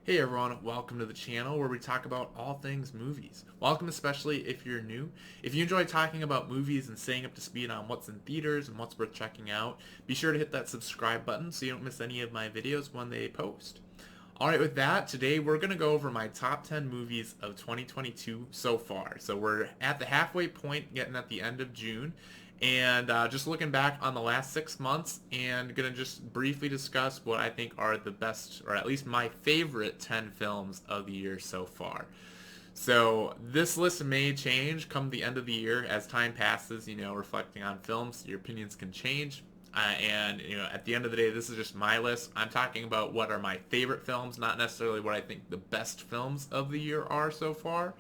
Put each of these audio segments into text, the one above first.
Hey everyone, welcome to the channel where we talk about all things movies. Welcome especially if you're new. If you enjoy talking about movies and staying up to speed on what's in theaters and what's worth checking out, be sure to hit that subscribe button so you don't miss any of my videos when they post. Alright, with that, today we're going to go over my top 10 movies of 2022 so far. So we're at the halfway point, getting at the end of June, and just looking back on the last 6 months and going to just briefly discuss what I think are the best, or at least my favorite 10 films of the year so far. So this list may change come the end of the year as time passes, reflecting on films, your opinions can change. And at the end of the day, this is just my list. I'm talking about what are my favorite films, not necessarily what I think the best films of the year are so far.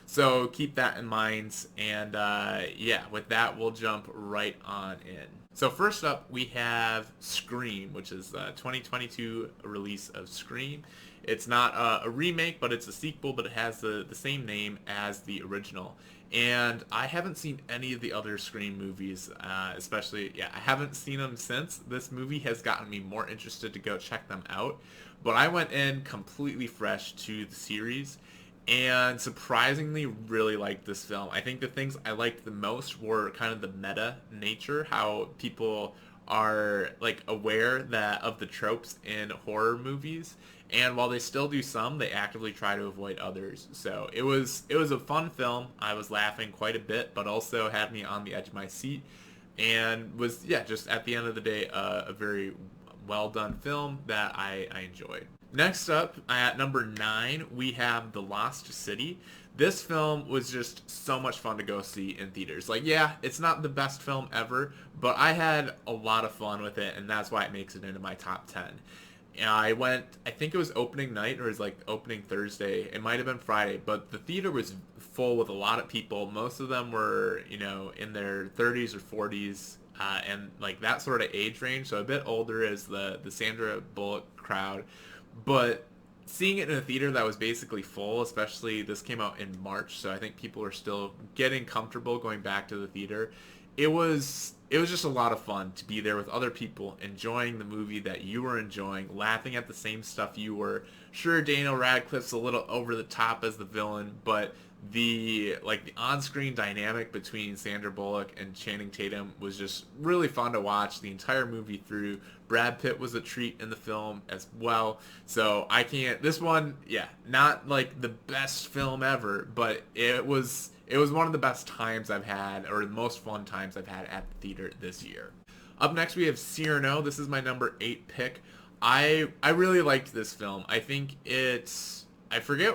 So keep that in mind. And yeah, with that, we'll jump right on in. So first up, we have Scream, which is the 2022 release of Scream. It's not a remake, but it's a sequel, but it has the same name as the original. And I haven't seen any of the other Scream movies, especially, yeah, I haven't seen them since. This movie has gotten me more interested to go check them out. But I went in completely fresh to the series and surprisingly really liked this film. I think the things I liked the most were kind of the meta nature, how people are like aware that of the tropes in horror movies, and while they still do some, they actively try to avoid others. So it was a fun film. I was laughing quite a bit, but also had me on the edge of my seat, and was, yeah, just at the end of the day, a very well done film that I enjoyed. Next up, at number 9, we have The Lost City. This film was just so much fun to go see in theaters. Like, yeah, it's not the best film ever, but I had a lot of fun with it, and that's why it makes it into my top 10. And I went, I think it was opening night, or it was like opening Thursday. It might have been Friday, but the theater was full with a lot of people. Most of them were, in their 30s or 40s, and like that sort of age range, so a bit older as the Sandra Bullock crowd. But seeing it in a theater that was basically full, especially this came out in March, so I think people are still getting comfortable going back to the theater. It was just a lot of fun to be there with other people, enjoying the movie that you were enjoying, laughing at the same stuff you were. Sure, Daniel Radcliffe's a little over the top as the villain, but the on-screen dynamic between Sandra Bullock and Channing Tatum was just really fun to watch the entire movie through. Brad Pitt was a treat in the film as well. So this one, yeah, not like the best film ever, but it was one of the best times I've had, or the most fun times I've had at the theater this year. Up next, we have Cyrano. This is my number 8 pick. I really liked this film. I think I forget,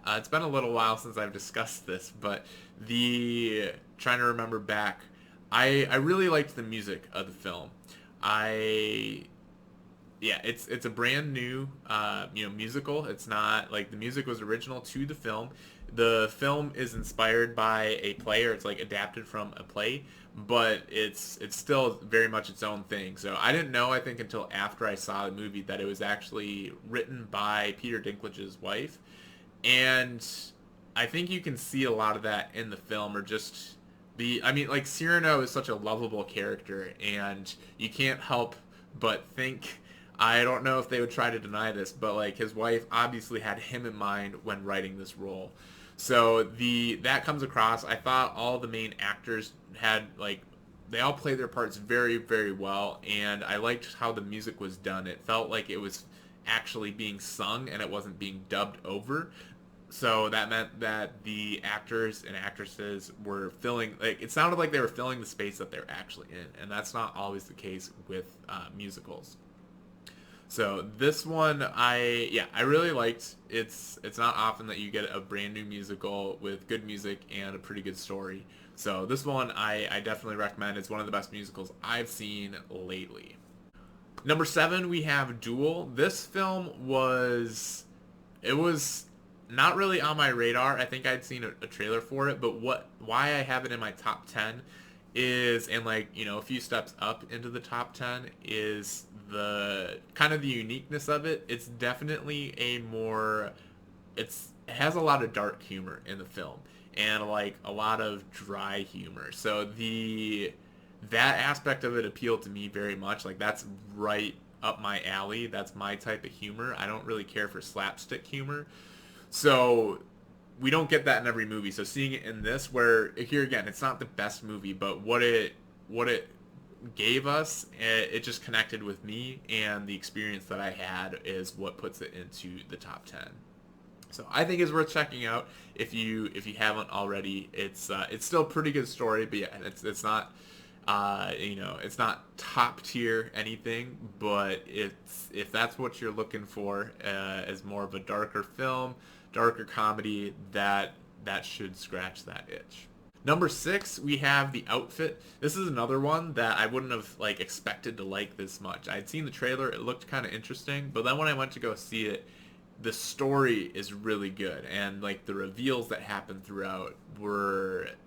it's been a little while since I've discussed this, but trying to remember back, I really liked the music of the film. I Yeah, it's a brand new musical. It's not like the music was original to the film. The film is inspired by a play, or it's like adapted from a play, but it's still very much its own thing. So I didn't know, I think, until after I saw the movie, that it was actually written by Peter Dinklage's wife. And I think you can see a lot of that in the film, or just I mean, like, Cyrano is such a lovable character, and you can't help but think, I don't know if they would try to deny this, but like his wife obviously had him in mind when writing this role. So that comes across. I thought all the main actors had, like, they all played their parts very, very well, and I liked how the music was done. It felt like it was actually being sung and it wasn't being dubbed over. So that meant that the actors and actresses were filling, like, it sounded like they were filling the space that they're actually in, and that's not always the case with musicals. So this one, I really liked. It's not often that you get a brand new musical with good music and a pretty good story. So this one, I definitely recommend. It's one of the best musicals I've seen lately. Number 7, we have Duel. This film it was not really on my radar. I think I'd seen a trailer for it, but why I have it in my top 10 is, and like, a few steps up into the top 10, is the kind of the uniqueness of it. It's definitely it has a lot of dark humor in the film, and like a lot of dry humor. So that aspect of it appealed to me very much. Like, that's right up my alley. That's my type of humor. I don't really care for slapstick humor. So we don't get that in every movie. So seeing it in this, where here again, it's not the best movie, but what it gave us, it just connected with me, and the experience that I had is what puts it into the top 10. So I think it's worth checking out if you haven't already. It's still a pretty good story, but yeah, it's not it's not top tier anything, but it's if that's what you're looking for as more of a darker film, darker comedy, that should scratch that itch. Number 6, we have The Outfit. This is another one that I wouldn't have like expected to like this much. I'd seen the trailer, it looked kind of interesting, but then when I went to go see it, the story is really good, and like the reveals that happen throughout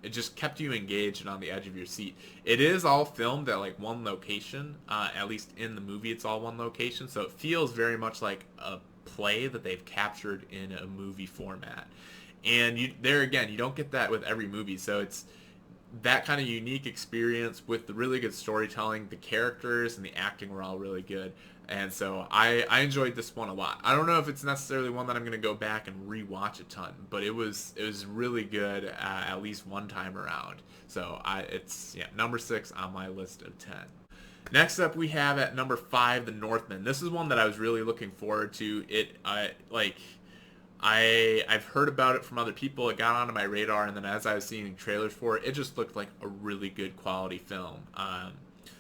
it just kept you engaged and on the edge of your seat. It is all filmed at like one location, at least in the movie it's all one location, so it feels very much like a play that they've captured in a movie format. And there again, you don't get that with every movie, so it's that kind of unique experience with the really good storytelling. The characters and the acting were all really good, and so I enjoyed this one a lot. I don't know if it's necessarily one that I'm going to go back and rewatch a ton, but it was really good at least one time around. So it's number 6 on my list of 10. Next up, we have at number 5, The Northman. This is one that I was really looking forward to. I've heard about it from other people. It got onto my radar, and then as I was seeing trailers for it, it just looked like a really good quality film.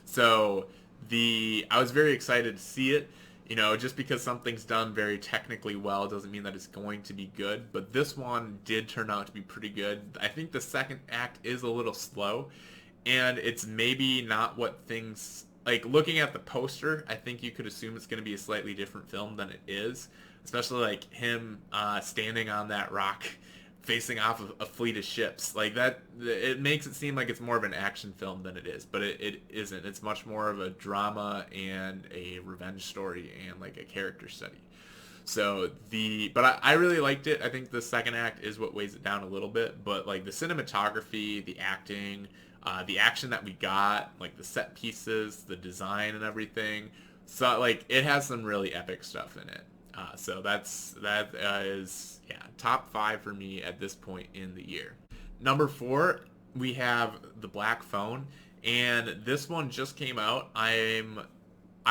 So I was very excited to see it. Just because something's done very technically well doesn't mean that it's going to be good. But this one did turn out to be pretty good. I think the second act is a little slow, and it's maybe not what things like. Looking at the poster, I think you could assume it's going to be a slightly different film than it is. Especially like him standing on that rock facing off of a fleet of ships. Like that, it makes it seem like it's more of an action film than it is, but it isn't. It's much more of a drama and a revenge story and like a character study. So but I really liked it. I think the second act is what weighs it down a little bit, but like the cinematography, the acting, the action that we got, like the set pieces, the design and everything. So like it has some really epic stuff in it. So that is top 5 for me at this point in the year. Number 4, we have The Black Phone, and this one just came out. I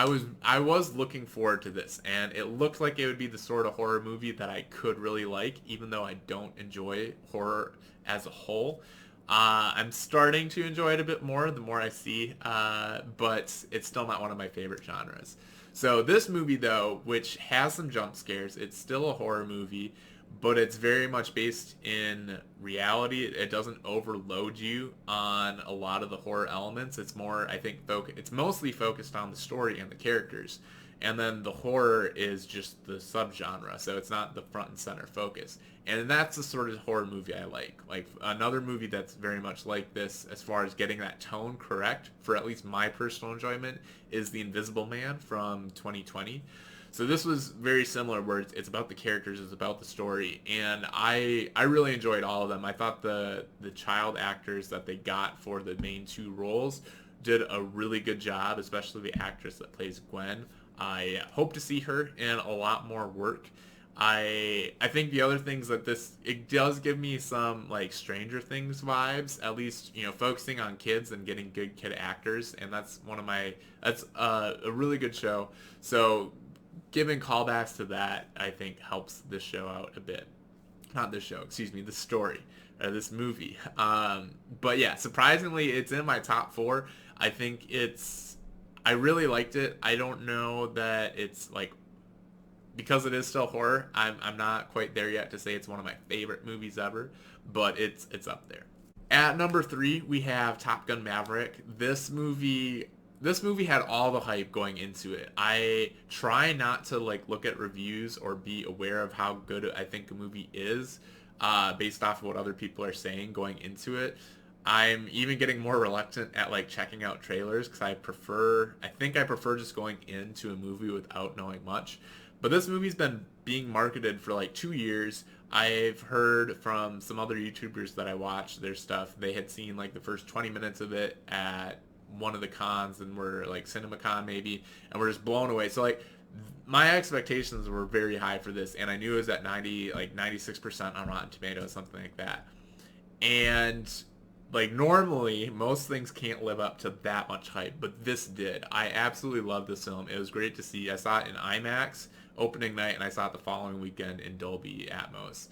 was looking forward to this, and it looked like it would be the sort of horror movie that I could really like, even though I don't enjoy horror as a whole. I'm starting to enjoy it a bit more the more I see, but it's still not one of my favorite genres. So this movie, though, which has some jump scares, it's still a horror movie, but it's very much based in reality. It doesn't overload you on a lot of the horror elements. It's more, I think, it's mostly focused on the story and the characters. And then the horror is just the subgenre, so it's not the front and center focus. And that's the sort of horror movie I like. Like another movie that's very much like this as far as getting that tone correct, for at least my personal enjoyment, is The Invisible Man from 2020. So this was very similar, where it's about the characters, it's about the story, and I really enjoyed all of them. I thought the child actors that they got for the main 2 roles did a really good job, especially the actress that plays Gwen. I hope to see her in a lot more work. I think the other things that it does give me some like Stranger Things vibes, at least, focusing on kids and getting good kid actors, and that's a really good show. So giving callbacks to that, I think, helps this show out a bit. Not this show, excuse me, the story, this movie. But yeah, surprisingly, it's in my top 4. I think I really liked it. I don't know that it's like, because it is still horror, I'm not quite there yet to say it's one of my favorite movies ever, but it's up there. At number 3, we have Top Gun Maverick. This movie had all the hype going into it. I try not to like look at reviews or be aware of how good I think a movie is based off of what other people are saying going into it. I'm even getting more reluctant at like checking out trailers because I think I prefer just going into a movie without knowing much. But this movie's been being marketed for like 2 years. I've heard from some other YouTubers that I watch their stuff. They had seen like the first 20 minutes of it at one of the cons, and we're like CinemaCon maybe, and we're just blown away. So like my expectations were very high for this, and I knew it was at 96% on Rotten Tomatoes, something like that. And like normally most things can't live up to that much hype, but this did. I absolutely loved this film. It was great to see. I saw it in IMAX opening night, and I saw it the following weekend in Dolby Atmos.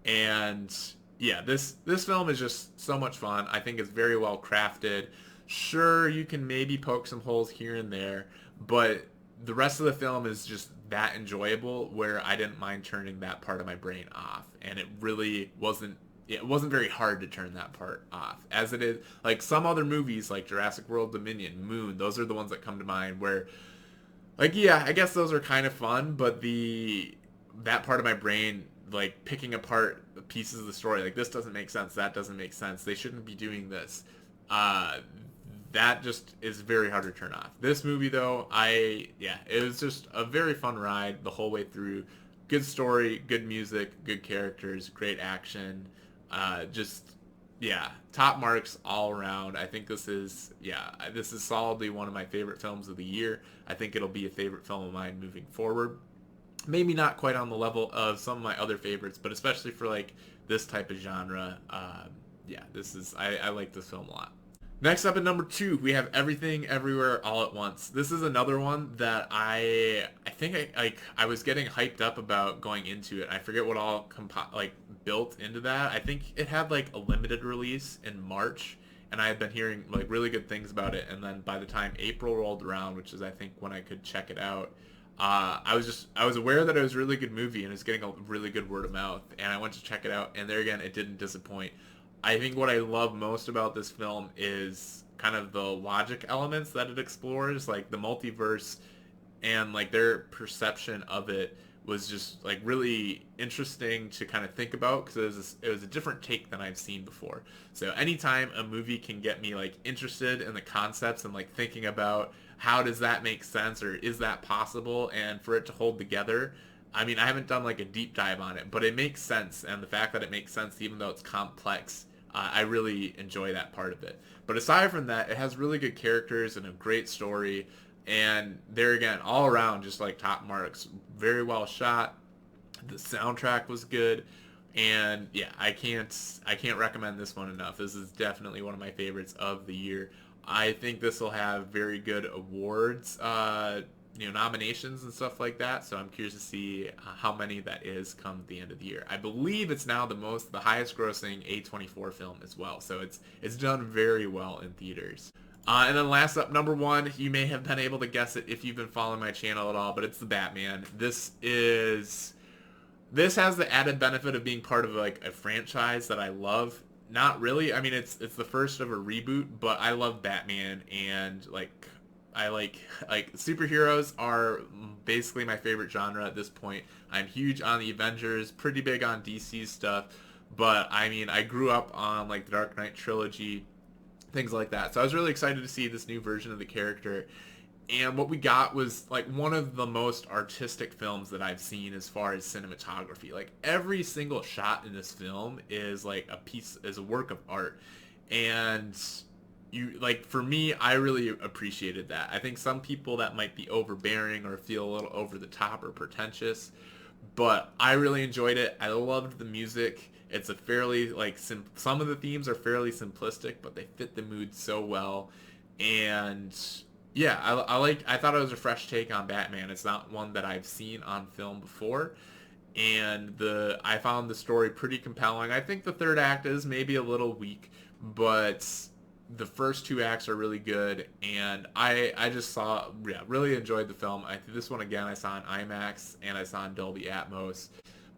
And yeah, this film is just so much fun. I think it's very well crafted. Sure, you can maybe poke some holes here and there, but the rest of the film is just that enjoyable where I didn't mind turning that part of my brain off. And it really wasn't, yeah, it wasn't very hard to turn that part off. As it is, like some other movies like Jurassic World Dominion, Moon, those are the ones that come to mind where, like, yeah, I guess those are kind of fun, but that part of my brain, like picking apart the pieces of the story, like this doesn't make sense, that doesn't make sense, they shouldn't be doing this. That just is very hard to turn off. This movie though, it was just a very fun ride the whole way through. Good story, good music, good characters, great action. Top marks all around. I think this is solidly one of my favorite films of the year. I think it'll be a favorite film of mine moving forward. Maybe not quite on the level of some of my other favorites, but especially for like this type of genre, I like this film a lot. Next up at number 2, we have Everything Everywhere All at Once. This is another one that I think I was getting hyped up about going into it. I forget what all built into that. I think it had like a limited release in March, and I had been hearing like really good things about it. And then by the time April rolled around, which is I think when I could check it out, I was aware that it was a really good movie and it was getting a really good word of mouth. And I went to check it out, and there again, it didn't disappoint. I think what I love most about this film is kind of the logic elements that it explores, like the multiverse, and like their perception of it was just like really interesting to kind of think about, because it was a different take than I've seen before. So anytime a movie can get me like interested in the concepts and like thinking about how does that make sense, or is that possible, and for it to hold together. I mean, I haven't done like a deep dive on it, but it makes sense, and the fact that it makes sense even though it's complex, I really enjoy that part of it. But aside from that, it has really good characters and a great story, and there again, all around, just like top marks. Very well shot. The soundtrack was good, and yeah, I can't recommend this one enough. This is definitely one of my favorites of the year. I think this will have very good awards, nominations and stuff like that. So I'm curious to see how many that is come the end of the year. I believe it's now the highest grossing A24 film as well. So it's done very well in theaters. And then last up, number 1, you may have been able to guess it if you've been following my channel at all, but it's The Batman. This has the added benefit of being part of like a franchise that I love. Not really. I mean, it's the first of a reboot, but I love Batman, and like I like superheroes are basically my favorite genre at this point. I'm huge on the Avengers, pretty big on DC stuff, but I mean, I grew up on like the Dark Knight trilogy, things like that. So I was really excited to see this new version of the character. And what we got was like one of the most artistic films that I've seen as far as cinematography. Like every single shot in this film is like is a work of art. And for me, I really appreciated that. I think some people that might be overbearing or feel a little over the top or pretentious, but I really enjoyed it. I loved the music. It's a fairly some of the themes are fairly simplistic, but they fit the mood so well. And yeah, I thought it was a fresh take on Batman. It's not one that I've seen on film before. And I found the story pretty compelling. I think the third act is maybe a little weak, but the first 2 acts are really good, and I just really enjoyed the film. This one again I saw in IMAX and I saw in Dolby Atmos.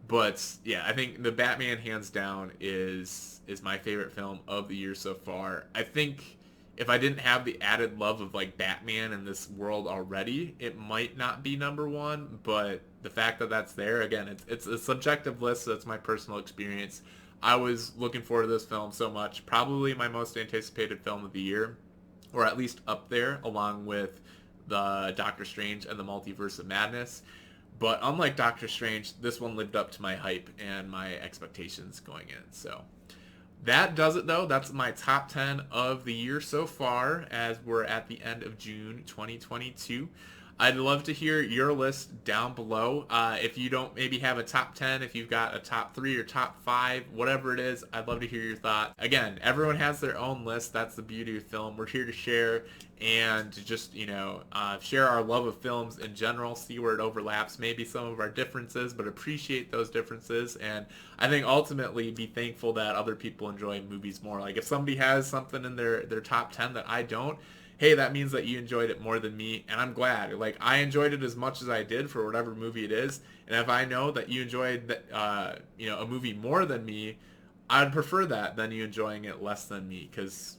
But yeah, I think the Batman hands down is my favorite film of the year so far. I think if I didn't have the added love of like Batman in this world already, it might not be number 1, but the fact that that's there, again, it's a subjective list, so it's my personal experience. I was looking forward to this film so much. Probably my most anticipated film of the year, or at least up there, along with the Doctor Strange and the Multiverse of Madness. But unlike Doctor Strange, this one lived up to my hype and my expectations going in. So That does it though. That's my top 10 of the year so far as we're at the end of June 2022. I'd love to hear your list down below. If you don't maybe have a top 10, if you've got a top 3 or top 5, whatever it is, I'd love to hear your thoughts. Again, everyone has their own list. That's the beauty of film. We're here to share and to just, share our love of films in general, see where it overlaps, maybe some of our differences, but appreciate those differences. And I think ultimately be thankful that other people enjoy movies more. Like if somebody has something in their top 10 that I don't, hey, that means that you enjoyed it more than me, and I'm glad. Like, I enjoyed it as much as I did for whatever movie it is, and if I know that you enjoyed, a movie more than me, I'd prefer that than you enjoying it less than me, because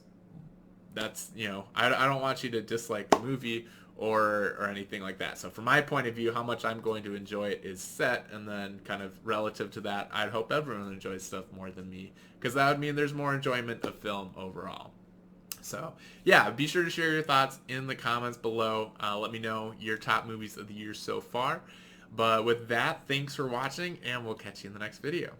that's, I don't want you to dislike the movie or anything like that. So from my point of view, how much I'm going to enjoy it is set, and then kind of relative to that, I'd hope everyone enjoys stuff more than me, because that would mean there's more enjoyment of film overall. So, yeah, be sure to share your thoughts in the comments below. Let me know your top movies of the year so far. But with that, thanks for watching, and we'll catch you in the next video.